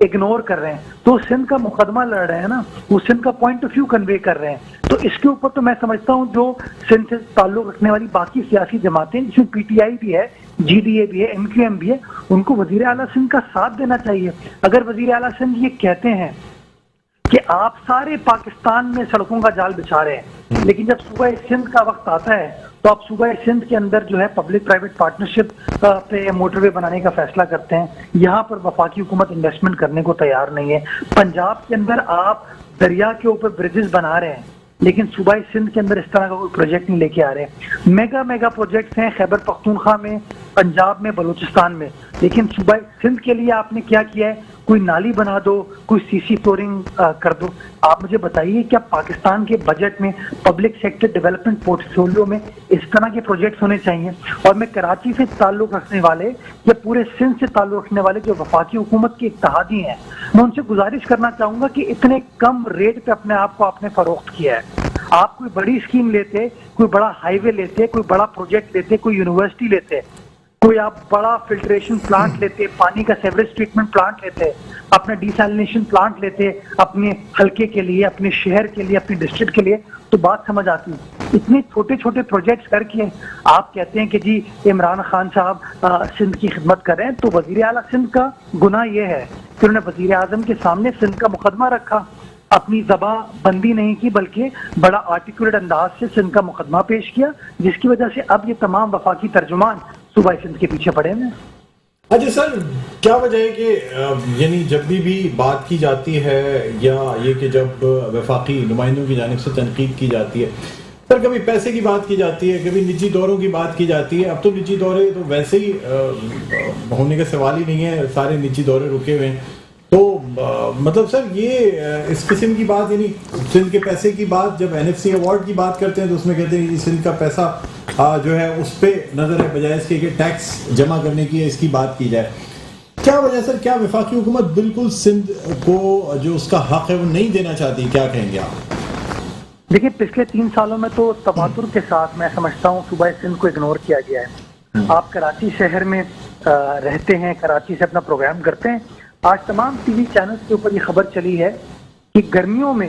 Ignore کر رہے ہیں تو سندھ کا مقدمہ لڑ رہے ہیں نا, وہ سندھ کا پوائنٹ آف ویو کنوے کر رہے ہیں. تو اس کے اوپر تو میں سمجھتا ہوں جو سندھ سے تعلق رکھنے والی باقی سیاسی جماعتیں جس میں پی ٹی آئی بھی ہے, جی ڈی اے بھی ہے, ایم کیو ایم بھی ہے, ان کو وزیر اعلیٰ سندھ کا ساتھ دینا چاہیے. اگر وزیر اعلیٰ سندھ یہ کہتے ہیں کہ آپ سارے پاکستان میں سڑکوں کا جال بچھا رہے ہیں, لیکن جب صوبہ سندھ کا وقت آتا ہے تو آپ صوبہ سندھ کے اندر جو ہے پبلک پرائیویٹ پارٹنرشپ پہ موٹر وے بنانے کا فیصلہ کرتے ہیں, یہاں پر وفاقی حکومت انویسٹمنٹ کرنے کو تیار نہیں ہے. پنجاب کے اندر آپ دریا کے اوپر برجز بنا رہے ہیں, لیکن صوبہ سندھ کے اندر اس طرح کا کوئی پروجیکٹ نہیں لے کے آ رہے. میگا پروجیکٹس ہیں خیبر پختونخوا میں, پنجاب میں, بلوچستان میں, لیکن صوبہ سندھ کے لیے آپ نے کیا کیا ہے؟ کوئی نالی بنا دو, کوئی سی سی فلورنگ کر دو. آپ مجھے بتائیے کیا پاکستان کے بجٹ میں پبلک سیکٹر ڈیولپمنٹ پورٹفولیو میں اس طرح کے پروجیکٹس ہونے چاہیے؟ اور میں کراچی سے تعلق رکھنے والے یا پورے سندھ سے تعلق رکھنے والے جو وفاقی حکومت کے اتحادی ہیں, میں ان سے گزارش کرنا چاہوں گا کہ اتنے کم ریٹ پہ اپنے آپ کو آپ نے فروخت کیا ہے. آپ کوئی بڑی اسکیم لیتے, کوئی بڑا ہائی وے لیتے, کوئی بڑا پروجیکٹ لیتے, کوئی یونیورسٹی لیتے, کوئی آپ بڑا فلٹریشن پلانٹ لیتے, پانی کا سیوریج ٹریٹمنٹ پلانٹ لیتے, اپنا ڈیسیلینیشن پلانٹ لیتے اپنے حلقے کے لیے, اپنے شہر کے لیے, اپنی ڈسٹرکٹ کے لیے, تو بات سمجھ آتی. اتنے چھوٹے چھوٹے پروجیکٹس کر کے آپ کہتے ہیں کہ جی عمران خان صاحب سندھ کی خدمت کر رہے ہیں. تو وزیر اعلیٰ سندھ کا گناہ یہ ہے کہ انہوں نے وزیر اعظم کے سامنے سندھ کا مقدمہ رکھا, اپنی زباں بندی نہیں کی بلکہ بڑا آرٹیکولیٹ انداز سے سندھ کا مقدمہ پیش کیا, جس کی وجہ سے اب یہ تمام وفاقی ترجمان صوبہ سندھ کے پیچھے پڑے ہیں. اچھا سر, کیا وجہ ہے کہ یعنی جب بھی بات کی جاتی ہے یا یہ کہ جب وفاقی نمائندوں کی جانب سے تنقید کی جاتی ہے, سر کبھی پیسے کی بات کی جاتی ہے, کبھی نجی دوروں کی بات کی جاتی ہے. اب تو نجی دورے تو ویسے ہی ہونے کا سوال ہی نہیں ہے, سارے نجی دورے رکے ہوئے ہیں. تو مطلب سر یہ اس قسم کی بات, یعنی سندھ کے پیسے کی بات, جب این ایف سی ایوارڈ کی بات کرتے ہیں تو اس میں کہتے ہیں کہ سندھ کا پیسہ جو ہے اس پہ نظر ہے بجائے اس کے کہ ٹیکس جمع کرنے کی اس کی بات کی جائے. کیا وجہ سر, کیا وفاقی حکومت بالکل سندھ کو جو اس کا حق ہے وہ نہیں دینا چاہتی؟ کیا کہیں گے آپ؟ دیکھیں پچھلے 3 سالوں میں تو تواتر کے ساتھ میں سمجھتا ہوں صوبہ سندھ کو اگنور کیا گیا ہے. آپ کراچی شہر میں رہتے ہیں, کراچی سے اپنا پروگرام کرتے ہیں. آج تمام ٹی وی چینلز کے اوپر یہ خبر چلی ہے کہ گرمیوں میں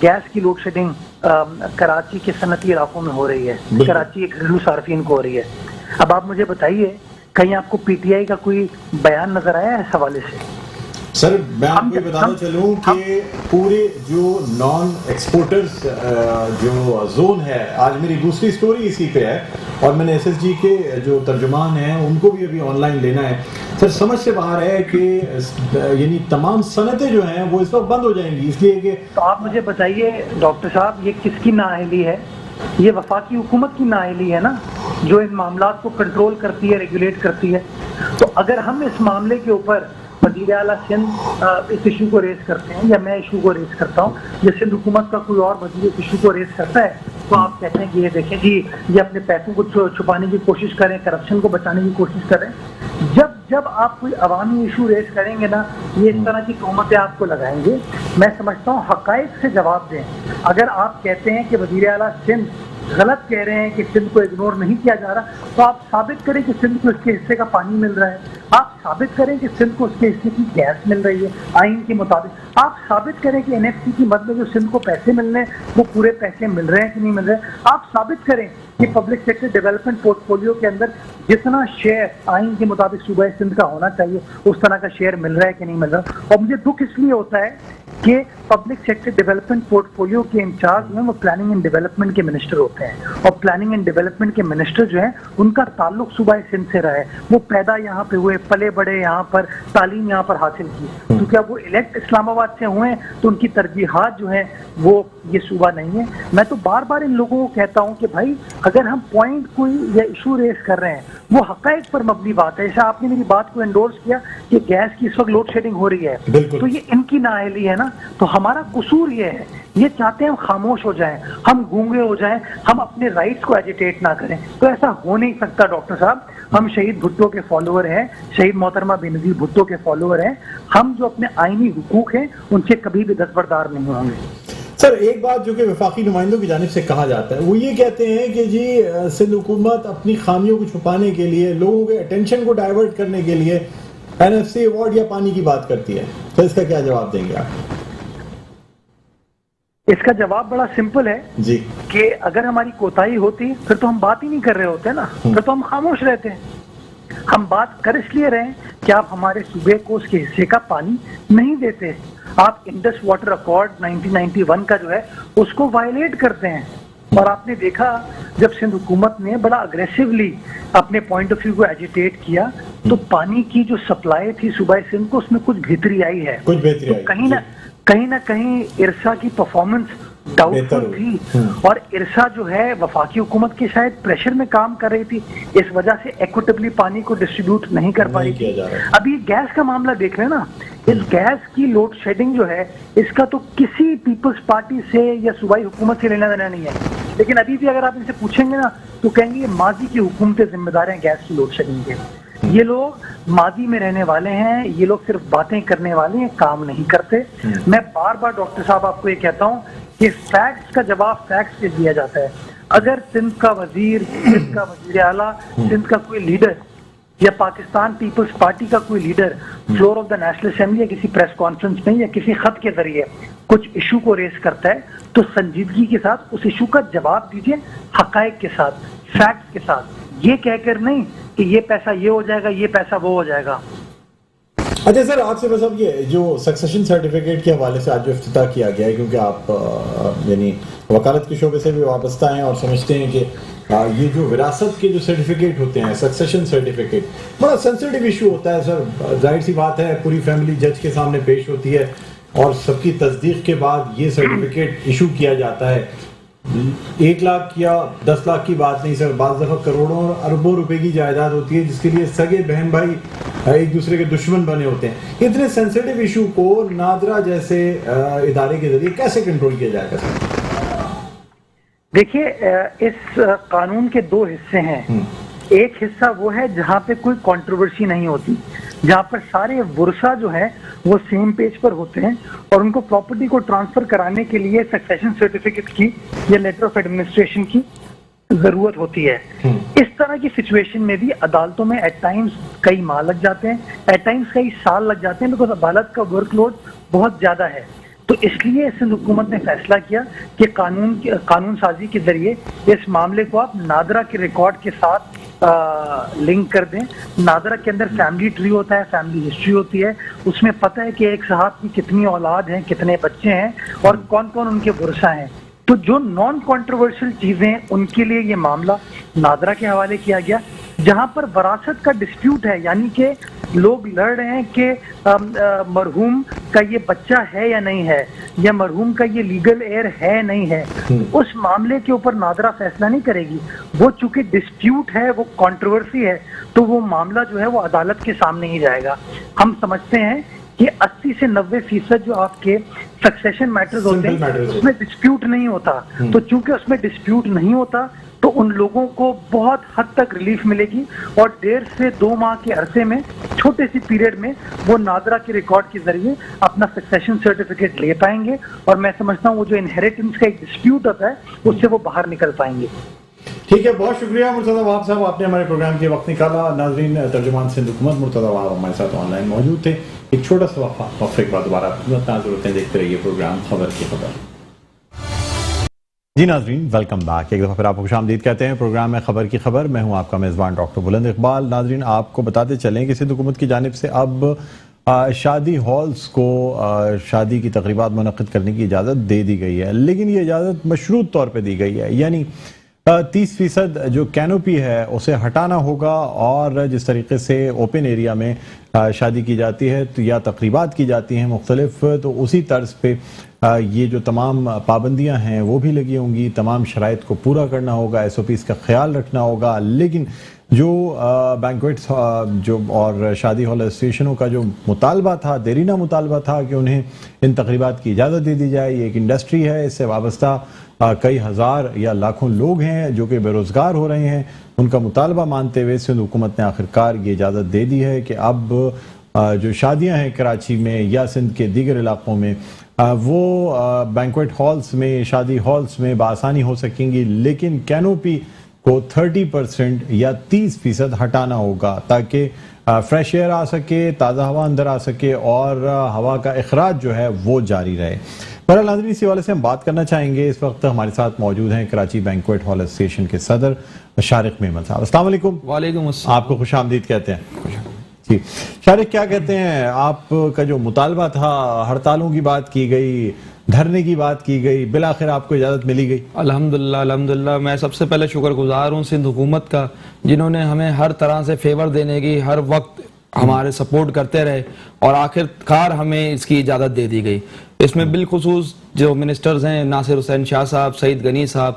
گیس کی لوڈ شیڈنگ کراچی کے صنعتی علاقوں میں ہو رہی ہے, کراچی کے گھریلو صارفین کو ہو رہی ہے. اب آپ مجھے بتائیے کہیں آپ کو پی ٹی آئی کا کوئی بیان نظر آیا ہے اس حوالے سے؟ سر میں آپ کو بتانا چلوں کہ پورے جو نان ایکسپورٹرز جو زون ہے, آج میری دوسری سٹوری اسی پہ ہے اور میں نے ایس ایس جی کے جو ترجمان ہیں ان کو بھی ابھی آن لائن لینا ہے. سر سمجھ سے باہر ہے کہ یعنی تمام صنعتیں جو ہیں وہ اس وقت بند ہو جائیں گی, اس لیے کہ تو آپ مجھے بتائیے ڈاکٹر صاحب یہ کس کی نااہلی ہے؟ یہ وفاقی حکومت کی نااہلی ہے نا, جو ان معاملات کو کنٹرول کرتی ہے, ریگولیٹ کرتی ہے. تو اگر ہم اس معاملے کے اوپر وزیر اعلیٰ سندھ اس ایشو کو ریز کرتے ہیں یا میں ایشو کو ریز کرتا ہوں یا سندھ حکومت کا کوئی اور وزیر اس ایشو کو ریز کرتا ہے, تو آپ کہتے ہیں کہ یہ دیکھیں جی یہ اپنے پیسوں کو چھپانے کی کوشش کریں, کرپشن کو بچانے کی کوشش کریں. جب آپ کوئی عوامی ایشو ریز کریں گے نا, یہ اس طرح کی تہمتیں آپ کو لگائیں گے. میں سمجھتا ہوں حقائق سے جواب دیں. اگر آپ کہتے ہیں کہ وزیر اعلیٰ سندھ غلط کہہ رہے ہیں کہ سندھ کو اگنور نہیں کیا جا رہا, تو آپ ثابت کریں کہ سندھ کو اس کے حصے کا پانی مل رہا ہے, آپ ثابت کریں کہ سندھ کو اس کے حصے کی گیس مل رہی ہے آئین کے مطابق, آپ ثابت کریں کہ این ایف سی کی مد میں جو سندھ کو پیسے ملنے وہ پورے پیسے مل رہے ہیں کہ نہیں مل رہے ہیں, آپ ثابت کریں کہ public sector development port folio کے اندر جتنا شیئر آئین کے مطابق صوبہ سندھ کا ہونا چاہیے اس طرح کا شیئر مل رہا ہے کہ نہیں مل رہا. اور مجھے دکھ اس لیے ہوتا ہے کہ public sector development port folio کے انچارج جو ہیں وہ پلاننگ اینڈ ڈیولپمنٹ کے منسٹر ہوتے ہیں, اور پلاننگ اینڈ ڈیولپمنٹ کے منسٹر جو ہیں ان کا تعلق صوبہ سندھ سے رہا ہے. وہ پیدا یہاں پہ ہوئے, پلے بڑے یہاں پر, تعلیم یہاں پر حاصل کی, کیونکہ اب وہ الیکٹ اسلام آباد سے ہوئے ہیں تو ان کی ترجیحات جو ہیں وہ یہ صوبہ نہیں ہے. میں تو بار بار ان لوگوں کو کہتا ہوں کہ بھائی اگر ہم پوائنٹ کوئی یا ایشو ریز کر رہے ہیں وہ حقائق پر مبنی بات ہے. جیسے آپ نے میری بات کو انڈورس کیا کہ گیس کی اس وقت لوڈ شیڈنگ ہو رہی ہے, تو یہ ان کی نااہلی ہے نا. تو ہمارا قصور یہ ہے, یہ چاہتے ہیں ہم خاموش ہو جائیں, ہم گونگے ہو جائیں, ہم اپنے رائٹس کو ایجیٹیٹ نہ کریں. تو ایسا ہو نہیں سکتا ڈاکٹر صاحب. ہم شہید بھٹو کے فالوور ہیں, شہید محترمہ بینظیر بھٹو کے فالوور ہیں. ہم جو اپنے آئینی حقوق ہیں ان سے کبھی بھی دستبردار نہیں ہوں گے. سر ایک بات جو کہ وفاقی نمائندوں کی جانب سے کہا جاتا ہے وہ یہ کہتے ہیں کہ جی سندھ حکومت اپنی خامیوں کو چھپانے کے لیے, لوگوں کے اٹینشن کو ڈائیورٹ کرنے کے لیے NFC ایوارڈ یا پانی کی بات کرتی ہے، تو اس کا کیا جواب دیں گے آپ؟ اس کا جواب بڑا سمپل ہے جی، کہ اگر ہماری کوتاہی ہوتی پھر تو ہم بات ہی نہیں کر رہے ہوتے نا، پھر تو ہم خاموش رہتے ہیں. ہم بات کر اس لیے رہے ہیں کہ آپ ہمارے صوبے کو اس کے حصے کا پانی نہیں دیتے. آپ انڈس واٹر اکارڈ 1991 کا جو ہے اس کو وائلیٹ کرتے ہیں. اور آپ نے دیکھا جب سندھ حکومت نے بڑا اگریسولی اپنے پوائنٹ آف ویو کو ایجیٹیٹ کیا تو پانی کی جو سپلائی تھی صوبہ سندھ کو اس میں کچھ بہتری آئی ہے. کچھ بہتری آئی، کہیں نہ کہیں ارسا کی پرفارمنس ڈاؤٹ فل تھی، اور ارسا جو ہے وفاقی حکومت کے شاید پریشر میں کام کر رہی تھی، اس وجہ سے ایکوٹیبلی پانی کو ڈسٹریبیوٹ نہیں کر پائی تھی. اب یہ گیس کا معاملہ دیکھ رہے ہیں نا، اس گیس کی لوڈ شیڈنگ جو ہے اس کا تو کسی پیپلز پارٹی سے یا صوبائی حکومت سے لینا دینا نہیں ہے. لیکن ابھی بھی اگر آپ ان سے پوچھیں گے نا تو کہیں گے یہ ماضی کی حکومتیں ذمہ دار ہیں گیس کی لوڈ شیڈنگ کے. یہ لوگ ماضی میں رہنے والے ہیں، یہ لوگ صرف باتیں کرنے والے ہیں، کام نہیں کرتے. میں بار بار ڈاکٹر صاحب آپ کو یہ کہتا ہوں کہ فیکٹس کا جواب فیکٹس سے دیا جاتا ہے. اگر سندھ کا وزیر، سندھ کا وزیر اعلیٰ، سندھ کا کوئی لیڈر یا پاکستان پیپلز پارٹی کا کوئی leader floor of the national assembly یا کسی پریس کانفرنس میں یا کسی خط کے ذریعے کچھ ایشو کو ریز کرتا ہے تو سنجیدگی کے ساتھ اس ایشو کا جواب دیجیے، حقائق کے ساتھ، فیکٹس کے ساتھ، یہ کہہ کر نہیں کہ یہ پیسہ یہ ہو جائے گا، یہ پیسہ وہ ہو جائے گا. اچھا سر، آپ سے بس اب یہ جو سکسیشن سرٹیفکیٹ کے حوالے سے آج جو افتتاح کیا گیا ہے، کیونکہ آپ یعنی وکالت کے شعبے سے بھی وابستہ ہیں اور سمجھتے ہیں کہ یہ جو وراثت کے جو سرٹیفکیٹ ہوتے ہیں، سکسیشن سرٹیفکیٹ بڑا سینسٹیو ایشو ہوتا ہے سر. ظاہر سی بات ہے پوری فیملی جج کے سامنے پیش ہوتی ہے اور سب کی تصدیق کے بعد یہ سرٹیفکیٹ ایشو کیا جاتا ہے. 1 لاکھ یا 10 لاکھ کی بات نہیں سر، بعض دفعہ کروڑوں اور اربوں روپے کی جائیداد ہوتی ہے جس کے لیے سگے بہن بھائی ایک دوسرے کے دشمن بنے ہوتے ہیں. اتنے سینسیٹیو ایشو کو نادرا جیسے ادارے کے ذریعے کیسے کنٹرول کیا جائے گا سر؟ دیکھیے، اس قانون کے 2 حصے ہیں. ایک حصہ وہ ہے جہاں پہ کوئی کنٹروورسی نہیں ہوتی، جہاں پر سارے ورثہ جو ہے وہ سیم پیج پر ہوتے ہیں اور ان کو پراپرٹی کو ٹرانسفر کرانے کے لیے سکسیشن سرٹیفکیٹ کی یا لیٹر آف ایڈمنسٹریشن کی ضرورت ہوتی ہے. اس طرح کی سچویشن میں بھی عدالتوں میں ایٹ ٹائمز کئی ماہ لگ جاتے ہیں، ایٹ ٹائمز کئی سال لگ جاتے ہیں، بیکاز عدالت کا ورک لوڈ بہت زیادہ ہے. تو اس لیے سندھ حکومت نے فیصلہ کیا کہ قانون سازی کے ذریعے اس معاملے کو آپ نادرا کے ریکارڈ کے ساتھ لنک کر دیں. نادرا کے اندر فیملی ٹری ہوتا ہے، فیملی ہسٹری ہوتی ہے، اس میں پتہ ہے کہ ایک صاحب کی کتنی اولاد ہیں، کتنے بچے ہیں اور کون کون ان کے ورثہ ہیں. تو جو نان کنٹروورشل چیزیں ان کے لیے یہ معاملہ نادرا کے حوالے کیا گیا. جہاں پر وراثت کا ڈسپیوٹ ہے، یعنی کہ لوگ لڑ رہے ہیں کہ مرحوم کا یہ بچہ ہے یا نہیں ہے، یا مرحوم کا یہ لیگل ایئر ہے نہیں ہے، اس معاملے کے اوپر نادرا فیصلہ نہیں کرے گی. وہ چونکہ ڈسپیوٹ ہے، وہ کنٹروورسی ہے، تو وہ معاملہ جو ہے وہ عدالت کے سامنے ہی جائے گا. ہم سمجھتے ہیں کہ 80 سے 90% جو آپ کے سکسیشن میٹرز ہوتے ہیں اس میں ڈسپیوٹ نہیں ہوتا. تو چونکہ اس میں ڈسپیوٹ نہیں ہوتا تو ان لوگوں کو بہت حد تک ریلیف ملے گی اور 1.5 سے 2 ماہ کے عرصے میں، چھوٹے سی پیریڈ میں، وہ نادرا کے ریکارڈ کے ذریعے اپنا سکسیشن سرٹیفکیٹ لے پائیں گے. اور میں سمجھتا ہوں وہ جو انہیریٹنس کا ایک ڈسپیوٹ ہوتا ہے اس سے وہ باہر نکل پائیں گے. ٹھیک ہے، بہت شکریہ مرتضیٰ وہاب صاحب، آپ نے ہمارے پروگرام کے وقت نکالا. ناظرین، ترجمان سندھ حکومت مرتضیٰ وہاب ہمارے ساتھ آن لائن موجود تھے. ایک چھوٹا سا وقفے کے بعد دوبارہ ضرورتیں دیکھتے رہیے پروگرام خبر کی خبر. جی ناظرین، ویلکم بیک. ایک دفعہ پھر آپ کو خوش آمدید کہتے ہیں پروگرام میں خبر کی خبر. میں ہوں آپ کا میزبان ڈاکٹر بلند اقبال. ناظرین، آپ کو بتاتے چلیں کہ سندھ حکومت کی جانب سے اب شادی ہالز کو شادی کی تقریبات منعقد کرنے کی اجازت دے دی گئی ہے، لیکن یہ اجازت مشروط طور پہ دی گئی ہے. یعنی 30% جو کینوپی ہے اسے ہٹانا ہوگا، اور جس طریقے سے اوپن ایریا میں شادی کی جاتی ہے تو یا تقریبات کی جاتی ہیں مختلف، تو اسی طرز پہ یہ جو تمام پابندیاں ہیں وہ بھی لگی ہوں گی. تمام شرائط کو پورا کرنا ہوگا، SOPs کا خیال رکھنا ہوگا. لیکن جو بینکویٹس جو اور شادی ہال ایسوسیشنوں کا جو مطالبہ تھا، دیرینہ مطالبہ تھا کہ انہیں ان تقریبات کی اجازت دے دی جائے. یہ ایک انڈسٹری ہے، اس سے وابستہ کئی ہزار یا لاکھوں لوگ ہیں جو کہ بے روزگار ہو رہے ہیں. ان کا مطالبہ مانتے ہوئے سندھ حکومت نے آخرکار یہ اجازت دے دی ہے کہ اب جو شادیاں ہیں کراچی میں یا سندھ کے دیگر علاقوں میں وہ بینکویٹ ہالز میں، شادی ہالز میں بآسانی ہو سکیں گی، لیکن کینوپی کو 30% یا 30% ہٹانا ہوگا تاکہ فریش ایئر آ سکے، تازہ ہوا اندر آ سکے اور ہوا کا اخراج جو ہے وہ جاری رہے۔ بہرحال ناظرین، اسی حوالے سے ہم بات کرنا چاہیں گے۔ اس وقت ہمارے ساتھ موجود ہیں کراچی بینکویٹ ہال ایسوسی ایشن کے صدر شارق میمن صاحب۔ السلام علیکم۔ وعلیکم السلام۔ آپ کو خوش آمدید کہتے ہیں۔ جی شارق، کیا کہتے ہیں، آپ کا جو مطالبہ تھا، ہڑتالوں کی بات کی گئی، دھرنے کی بات کی گئی، بالآخر آپ کو اجازت ملی گئی؟ الحمدللہ میں سب سے پہلے شکر گزار ہوں سندھ حکومت کا، جنہوں نے ہمیں ہر طرح سے فیور دینے کی، ہر وقت ہمارے سپورٹ کرتے رہے اور آخر کار ہمیں اس کی اجازت دے دی گئی۔ اس میں بالخصوص جو منسٹرز ہیں، ناصر حسین شاہ صاحب، سعید غنی صاحب،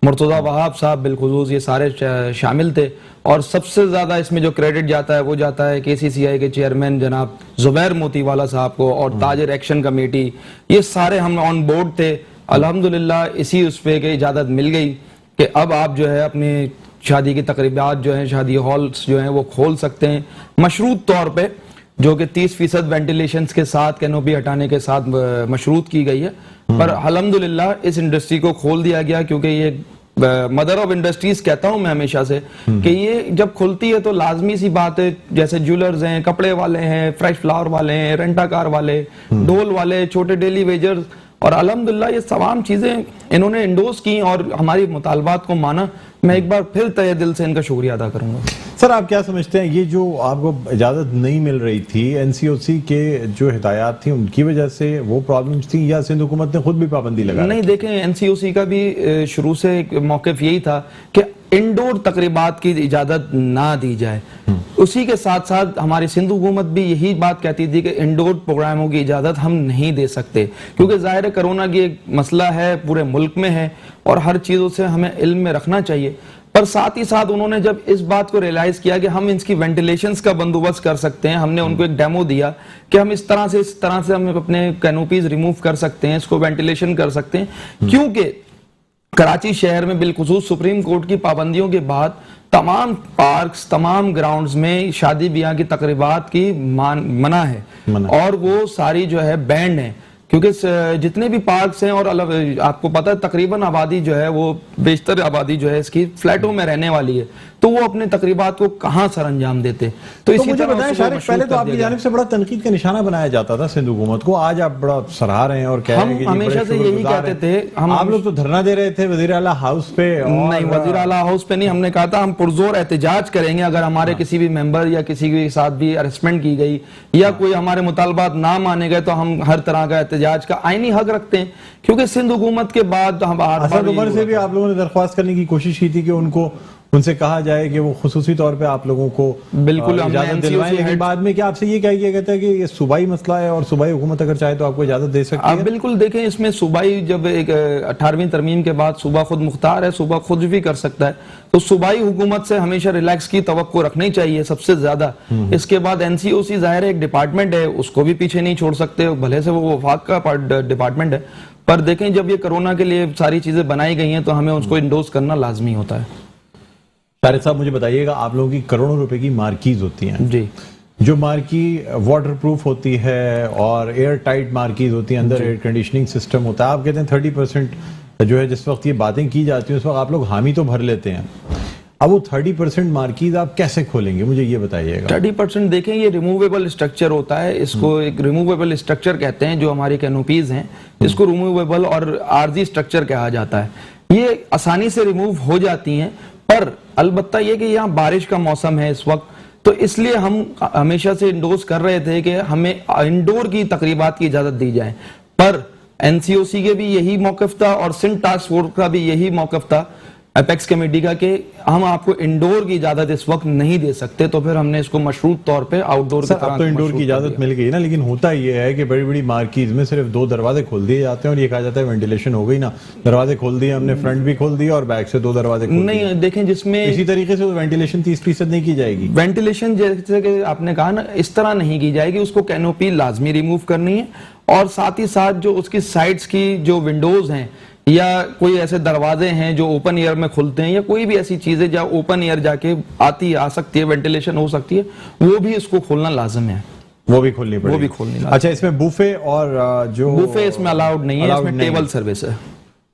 مرتضی وہاب صاحب، بالخصوص یہ سارے شامل تھے۔ اور سب سے زیادہ اس میں جو کریڈٹ جاتا ہے وہ جاتا ہے KCCI کے چیئرمین جناب زبیر موتی والا صاحب کو اور تاجر ایکشن کمیٹی، یہ سارے ہم آن بورڈ تھے۔ الحمدللہ اسی اس پہ کہ اجازت مل گئی کہ اب آپ جو ہے اپنی شادی کی تقریبات جو ہیں، شادی ہالز جو ہیں وہ کھول سکتے ہیں مشروط طور پہ، جو کہ 30% وینٹیلیشنز کے ساتھ، کینوپی ہٹانے کے ساتھ مشروط کی گئی ہے۔ پر الحمدللہ اس انڈسٹری کو کھول دیا گیا، کیونکہ یہ مدر آف انڈسٹریز کہتا ہوں میں ہمیشہ سے کہ یہ جب کھلتی ہے تو لازمی سی بات ہے، جیسے جولرز ہیں، کپڑے والے ہیں، فریش فلاور والے ہیں، رینٹا کار والے، ڈول والے، چھوٹے ڈیلی ویجرز، اور الحمدللہ یہ تمام چیزیں انہوں نے انڈوز کی اور ہماری مطالبات کو مانا۔ میں ایک بار پھر تہہ دل سے ان کا شکریہ ادا کروں گا۔ سر، آپ کیا سمجھتے ہیں، یہ جو آپ کو اجازت نہیں مل رہی تھی، NCOC کے جو ہدایات تھیں ان کی وجہ سے وہ پرابلمز تھیں، یا سندھ حکومت نے خود بھی پابندی لگا؟ نہیں، دیکھیں NCOC کا بھی شروع سے ایک موقف یہی تھا کہ انڈور تقریبات کی اجازت نہ دی جائے۔ اسی کے ساتھ ساتھ ہماری سندھ حکومت بھی یہی بات کہتی تھی کہ انڈور پروگراموں کی اجازت ہم نہیں دے سکتے، کیونکہ ظاہر کرونا کی ایک مسئلہ ہے، پورے ملک میں ہے اور ہر چیزوں سے ہمیں علم میں رکھنا چاہیے۔ پر ساتھ ہی ساتھ انہوں نے جب اس بات کو ریلائز کیا کہ ہم اس کی وینٹیلیشنز کا بندوبست کر سکتے ہیں، ہم نے ان کو ایک ڈیمو دیا کہ ہم اس طرح سے ہم اپنے کینوپیز ریموو کر سکتے ہیں، اس کو وینٹیلیشن کر سکتے ہیں، کیونکہ کراچی شہر میں بالخصوص سپریم کورٹ کی پابندیوں کے بعد تمام پارکس، تمام گراؤنڈز میں شادی بیاہ کی تقریبات کی منع ہے اور وہ ساری جو ہے بینڈ ہیں، کیونکہ جتنے بھی پارکس ہیں، اور آپ کو پتہ ہے تقریباً آبادی جو ہے وہ بیشتر آبادی جو ہے اس کی فلیٹوں میں رہنے والی ہے، تو وہ اپنے تقریبات کو کہاں سر انجام دیتے؟ تو اسی مجھے طرح بتائیں شارق، پہلے تو آپ کی جانب سے بڑا تنقید کا نشانہ بنایا جاتا تھا سندھ حکومت کو، آج آپ بڑا سراہ رہے ہیں اور کہہ رہے ہیں کہ ہم ہمیشہ سے یہی کہتے تھے۔ آپ لوگ تو دھرنا دے رہے تھے وزیر اعلیٰ ہاؤس پہ؟ نہیں، وزیر اعلیٰ ہاؤس پہ نہیں، ہم نے کہا تھا ہم پرزور احتجاج کریں گے اگر ہمارے کسی بھی ممبر یا کسی کے ساتھ بھی ارسٹمنٹ کی گئی یا کوئی ہمارے مطالبات نہ مانے گئے تو ہم ہر طرح کا احتجاج کا آئینی حق رکھتے ہیں، کیونکہ سندھ حکومت کے بعد ہم اسد عمر سے بھی آپ لوگوں نے درخواست کرنے کی کوشش کی تھی کہ ان سے کہا جائے کہ وہ خصوصی طور پہ آپ لوگوں کو بالکل اجازت دلوائیں، لیکن بعد میں کیا آپ سے یہ کہا گیا ہے کہ یہ صوبائی مسئلہ ہے اور صوبائی حکومت اگر چاہے تو آپ کو اجازت دے سکتی ہے؟ آپ بالکل دیکھیں، اس میں صوبائی جب ایک 18ویں ترمیم کے بعد صوبہ خود مختار ہے، صوبہ خود بھی کر سکتا ہے، تو صوبائی حکومت سے ہمیشہ ریلیکس کی توقع رکھنی چاہیے سب سے زیادہ۔ اس کے بعد NCOC ظاہر ایک ڈپارٹمنٹ ہے، اس کو بھی پیچھے نہیں چھوڑ سکتے، بھلے سے وہ وفاق کا ڈپارٹمنٹ ہے، پر دیکھیں جب یہ کرونا کے لیے ساری چیزیں بنائی گئی ہیں تو ہمیں اس کو انڈوز کرنا لازمی ہوتا ہے۔ شارق صاحب، مجھے بتائیے گا، آپ لوگوں کی کروڑوں روپے کی مارکیز ہوتی ہیں جی، جو مارکی واٹر پروف ہوتی ہے اور ایئر ٹائٹ مارکیز ہوتی ہیں، اندر ایئر کنڈیشننگ سسٹم ہوتا ہے، آپ کہتے ہیں 30% جو ہے جس وقت یہ باتیں کی جاتی ہیں اس وقت آپ لوگ حامی تو بھر لیتے ہیں، اب وہ 30% مارکیز آپ کیسے کھولیں گے، مجھے یہ بتائیے گا۔ 30% دیکھیں، یہ ریموویبل اسٹرکچر ہوتا ہے، اس کو ایک ریموویبل اسٹرکچر کہتے ہیں، جو ہماری کینوپیز ہیں اس کو ریموویبل اور عارضی اسٹرکچر کہا جاتا ہے، یہ آسانی سے ریموو ہو جاتی ہیں، پر البتہ یہ کہ یہاں بارش کا موسم ہے اس وقت، تو اس لیے ہم ہمیشہ سے انڈوز کر رہے تھے کہ ہمیں انڈور کی تقریبات کی اجازت دی جائے، پر NCOC کے بھی یہی موقف تھا اور سندھ ٹاسک فورس کا بھی یہی موقف تھا، اپیکس کمیٹی کا، کہ ہم آپ کو انڈور کی اجازت اس وقت نہیں دے سکتے، تو پھر ہم نے اس کو مشروط طور پہ آؤٹ ڈور کی طرح۔ اب تو انڈور کی اجازت مل گئی نا، لیکن ہوتا یہ ہے کہ بڑی بڑی مارکیز میں صرف 2 دروازے کھول دیے جاتے ہیں اور یہ کہا جاتا ہے وینٹیلیشن ہو گئی نا، دروازے کھول دیے ہم نے، فرنٹ بھی کھول دیا اور بیک سے 2 دروازے کھول دیے۔ نہیں، دیکھیں جس میں اسی طریقے سے وینٹیلیشن 30% نہیں کی جائے گی؟ وینٹیلیشن جیسے کہ آپ نے کہا نا، اس طرح نہیں کی جائے گی، اس کو کینوپی لازمی ریموو کرنی ہے، اور ساتھ ہی ساتھ جو اس کی سائڈز کی جو ونڈوز ہیں یا کوئی ایسے دروازے ہیں جو اوپن ایئر میں کھلتے ہیں یا کوئی بھی ایسی چیزیں جہاں اوپن ایئر جا کے آ سکتی ہے، وینٹیلیشن ہو سکتی ہے، وہ بھی اس کو کھولنا لازم ہے، وہ بھی کھولنی پڑے گی۔ لازم۔ اچھا، اس میں بوفے اور جو بوفے اس میں الاؤڈ نہیں ہے، اس میں ٹیبل سروس ہے۔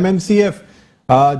MMCF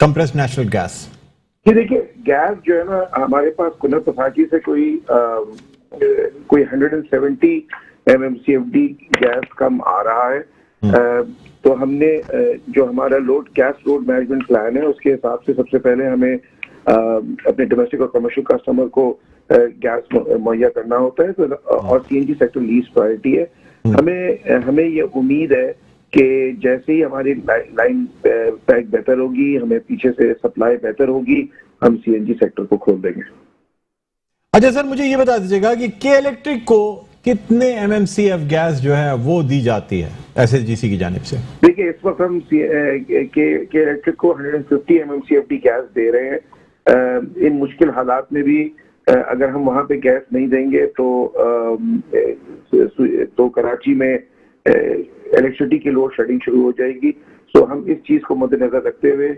compressed natural gas? یہ دیکھیے گیس جو ہے نا ہمارے پاس کنت وفاقی سے کوئی 170 MMCFD گیس کم آ رہا ہے. تو ہم نے جو ہمارا گیس لوڈ مینجمنٹ پلان ہے اس کے حساب سے سب سے پہلے ہمیں اپنے ڈومیسٹک اور کمرشل کسٹمر کو گیس مہیا کرنا ہوتا ہے. اور CNG سیکٹر لیسٹ پرائرٹی ہے. ہمیں یہ امید ہے کہ جیسے ہی ہماری لائن پیک بہتر ہوگی, ہمیں پیچھے سے سپلائی بہتر ہوگی, ہم CNG سیکٹر کو کھول دیں گے. اچھا سر, مجھے یہ بتا دیجیے گا کہ کے الیکٹرک کو کتنے MMCF گیس جو ہے وہ دی جاتی ہے SSGC کی جانب سے؟ دیکھیے اس وقت ہم کے الیکٹرک کو 150 MMCFD گیس دے رہے ہیں. ان مشکل حالات میں بھی اگر ہم وہاں پہ گیس نہیں دیں گے تو کراچی میں الیکٹریسٹی کی لوڈ شیڈنگ شروع ہو جائے گی. سو ہم اس چیز کو مد نظر رکھتے ہوئے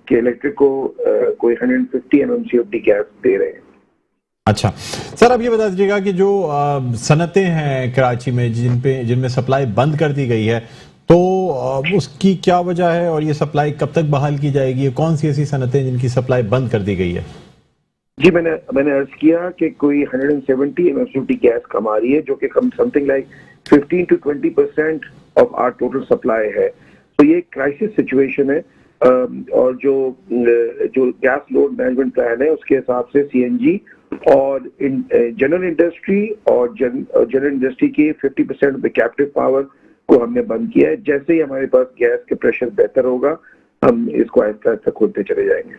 کہ الیکٹرک کو کوئی 150 MMCFD گیس دے رہے ہیں. اچھا سر, اب یہ بتا دیجیے گا کہ جو صنعتیں ہیں کراچی میں جن میں سپلائی بند کر دی گئی ہے, تو اس کی کیا وجہ ہے اور یہ سپلائی کب تک بحال کی جائے گی؟ کون سی ایسی صنعتیں جن کی سپلائی بند کر دی گئی ہے؟ جی میں نے عرض کیا کہ کوئی 170 MMCFD گیس کم آ رہی ہے, جو کہ something like 15 to 20% of our total supply ہے. تو یہ ایک کرائسس سچویشن ہے. اور جو گیس لوڈ مینجمنٹ پلان ہے اس کے حساب سے CNG اور جنرل انڈسٹری اور جنرل انڈسٹری کی 50% کیپٹیو پاور کو ہم نے بند کیا ہے. جیسے ہی ہمارے پاس گیس کے پریشر بہتر ہوگا ہم اس کو آہستہ آہستہ کھولتے چلے جائیں گے.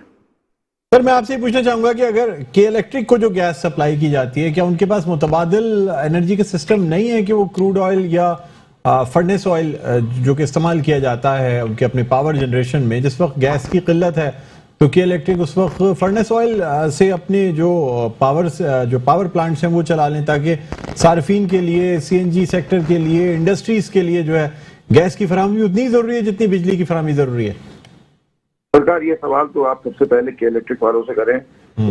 سر میں آپ سے یہ پوچھنا چاہوں گا کہ اگر کے الیکٹرک کو جو گیس سپلائی کی جاتی ہے, کیا ان کے پاس متبادل انرجی کا سسٹم نہیں ہے کہ وہ کروڈ آئل یا فرنس آئل جو کہ استعمال کیا جاتا ہے ان کے اپنے پاور جنریشن میں, جس وقت گیس کی قلت ہے تو کے الیکٹرک اس وقت فرنس آئل سے اپنے جو پاور پلانٹس ہیں وہ چلا لیں, تاکہ صارفین کے لیے, CNG سیکٹر کے لیے, انڈسٹریز کے لیے جو ہے گیس کی فراہمی اتنی ضروری ہے جتنی بجلی کی فراہمی ضروری ہے؟ سرکار یہ سوال تو آپ سب سے پہلے کے الیکٹرک والوں سے کریں,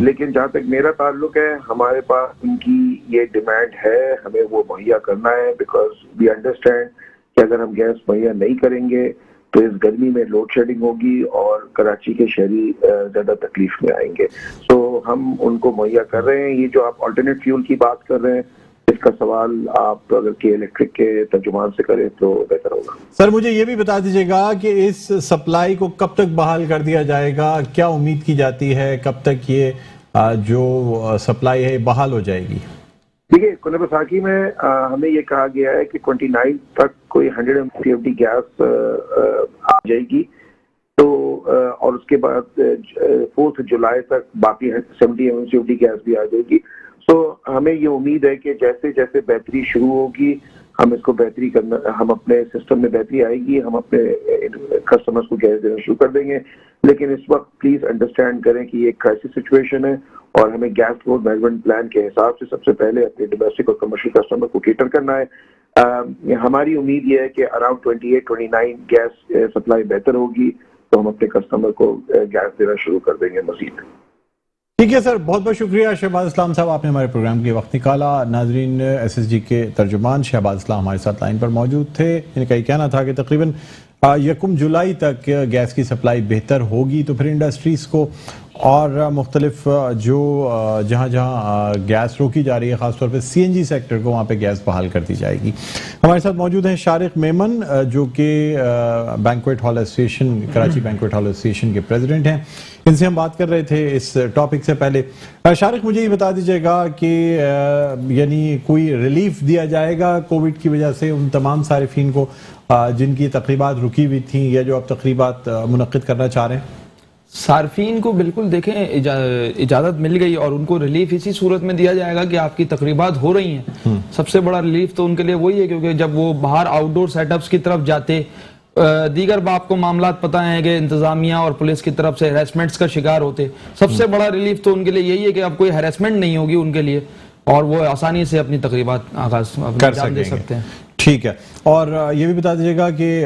لیکن جہاں تک میرا تعلق ہے ہمارے پاس ان کی یہ ڈیمانڈ ہے, ہمیں وہ مہیا کرنا ہے. بیکاز وی انڈرسٹینڈ کہ اگر ہم گیس مہیا نہیں کریں گے تو اس گرمی میں لوڈ شیڈنگ ہوگی اور کراچی کے شہری زیادہ تکلیف میں آئیں گے. سو ہم ان کو مہیا کر رہے ہیں. یہ جو آپ آلٹرنیٹ فیول کی بات کر رہے ہیں, اس کا سوال آپ اگر کے الیکٹرک کے ترجمان سے کریں تو بہتر ہوگا. سر مجھے یہ بھی بتا دیجیے گا کہ اس سپلائی کو کب تک بحال کر دیا جائے گا؟ کیا امید کی جاتی ہے کب تک یہ جو سپلائی ہے بحال ہو جائے گی؟ دیکھیے کنب وفاقی میں ہمیں یہ کہا گیا ہے کہ 29 تک کوئی 100 MMCFD گیس آ جائے گی. تو اور اس کے بعد 4 جولائی تک باقی 70 MMCFD گیس بھی آ جائے گی. تو ہمیں یہ امید ہے کہ جیسے جیسے بہتری شروع ہوگی ہم اس کو بہتری کرنا, ہم اپنے سسٹم میں بہتری آئے گی, ہم اپنے کسٹمرز کو گیس دینا شروع کر دیں گے. لیکن اس وقت پلیز انڈرسٹینڈ کریں کہ یہ ایک کرائسس سچویشن ہے اور ہمیں گیس لوڈ مینجمنٹ پلان کے حساب سے سب سے پہلے اپنے ڈومیسٹک اور کمرشل کسٹمر کو کیٹر کرنا ہے. ہماری امید یہ ہے کہ اراؤنڈ 28-29 گیس سپلائی بہتر ہوگی تو ہم اپنے کسٹمر کو گیس دینا شروع کر دیں گے مزید. ٹھیک ہے سر, بہت بہت شکریہ شہباز اسلام صاحب, آپ نے ہمارے پروگرام کے وقت نکالا. ناظرین, SSG کے ترجمان شہباز اسلام ہمارے ساتھ لائن پر موجود تھے. ان کا یہ کہنا تھا کہ تقریباً 1 جولائی تک گیس کی سپلائی بہتر ہوگی تو پھر انڈسٹریز کو اور مختلف جو جہاں گیس روکی جا رہی ہے, خاص طور پہ CNG سیکٹر کو, وہاں پہ گیس بحال کر دی جائے گی. ہمارے ساتھ موجود ہیں شارق میمن جو کہ banquet hall association, Karachi banquet hall association کے پریزیڈنٹ ہیں. ان سے ہم بات کر رہے تھے اس ٹاپک سے پہلے. شارق مجھے یہ بتا دیجیے گا کہ یعنی کوئی ریلیف دیا جائے گا کووڈ کی وجہ سے ان تمام صارفین کو جن کی تقریبات رکی ہوئی تھیں یا جو اب تقریبات منعقد کرنا چاہ رہے ہیں؟ صارفین کو بالکل دیکھیں اجازت مل گئی اور ان کو ریلیف اسی صورت میں دیا جائے گا کہ آپ کی تقریبات ہو رہی ہیں. سب سے بڑا ریلیف تو ان کے لیے وہی ہے, کیونکہ جب وہ باہر آؤٹ ڈور سیٹ اپس کی طرف جاتے, دیگر آپ کو معاملات پتہ ہیں کہ انتظامیہ اور پولیس کی طرف سے ہیراسمنٹس کا شکار ہوتے. سب سے بڑا ریلیف تو ان کے لیے یہی ہے کہ اب کوئی ہیراسمنٹ نہیں ہوگی ان کے لیے اور وہ آسانی سے اپنی تقریبات آغاز کر سکتے ہیں. ٹھیک ہے, اور یہ بھی بتا دیجیے گا کہ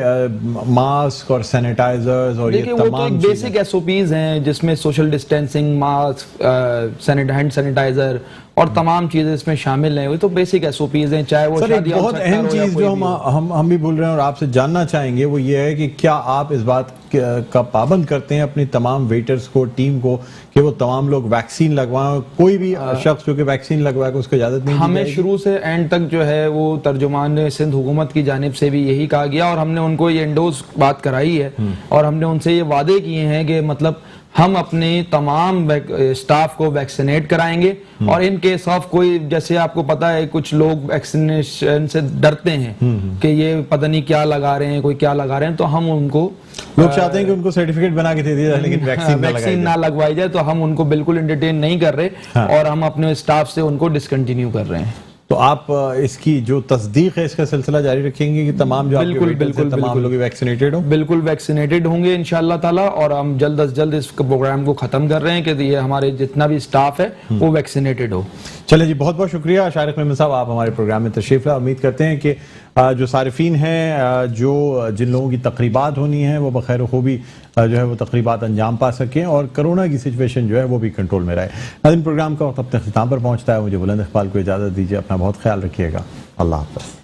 ماسک اور سینیٹائزرز اور یہ تمام وہ تو بیسک SOPs ہیں جس میں social distancing, mask, hand sanitizer اور تمام چیزیں اس میں شامل ہیں. وہ تو بیسک SOPs ہیں, چاہے وہ سر ایک بہت اہم چیز جو ہم بھی بول رہے ہیں اور آپ سے جاننا چاہیں گے وہ یہ ہے کہ کیا آپ اس بات کا پابند کرتے ہیں اپنی تمام ویٹرز کو, ٹیم کو, کہ وہ تمام لوگ ویکسین لگوائیں؟ کوئی بھی شخص جو کہ ویکسین لگوائے اس کو اجازت نہیں دی ہمیں جائے گی؟ شروع سے اینڈ تک جو ہے وہ ترجمان سندھ حکومت کی جانب سے بھی یہی کہا گیا, اور ہم نے ان کو یہ انڈوز بات کرائی ہے, اور ہم نے ان سے یہ وعدے کیے ہیں کہ مطلب ہم اپنے تمام سٹاف کو ویکسینیٹ کرائیں گے, اور ان کیس آف کوئی, جیسے آپ کو پتا ہے کچھ لوگ ویکسینیشن سے ڈرتے ہیں کہ یہ پتہ نہیں کیا لگا رہے ہیں, کوئی کیا لگا رہے ہیں, تو ہم ان کو لوگ چاہتے ہیں کہ ان کو سرٹیفکیٹ بنا کے دے دیا جائے لیکن ویکسین نہ لگوائی جائے, تو ہم ان کو بالکل انٹرٹین نہیں کر رہے, اور ہم اپنے سٹاف سے ان کو ڈسکنٹینیو کر رہے ہیں. تو آپ اس کی جو تصدیق ہے اس کا سلسلہ جاری رکھیں گے کہ تمام جو تمام لوگ ویکسینیٹڈ ہوں؟ بالکل ویکسینیٹڈ ہوں گے انشاءاللہ تعالیٰ, اور ہم جلد از جلد اس پروگرام کو ختم کر رہے ہیں کہ یہ ہمارے جتنا بھی سٹاف ہے وہ ویکسینیٹڈ ہو. چلیں جی, بہت بہت شکریہ شارق میمن صاحب, آپ ہمارے پروگرام میں تشریف لائے. امید کرتے ہیں کہ جو صارفین ہیں, جو جن لوگوں کی تقریبات ہونی ہیں وہ بخیر و خوبی جو ہے وہ تقریبات انجام پا سکیں, اور کرونا کی سچویشن جو ہے وہ بھی کنٹرول میں رہے. ناظرین, پروگرام کا وقت اپنے اختتام پر پہنچتا ہے. مجھے بلند اقبال کو اجازت دیجیے. اپنا بہت خیال رکھیے گا. اللہ حافظ.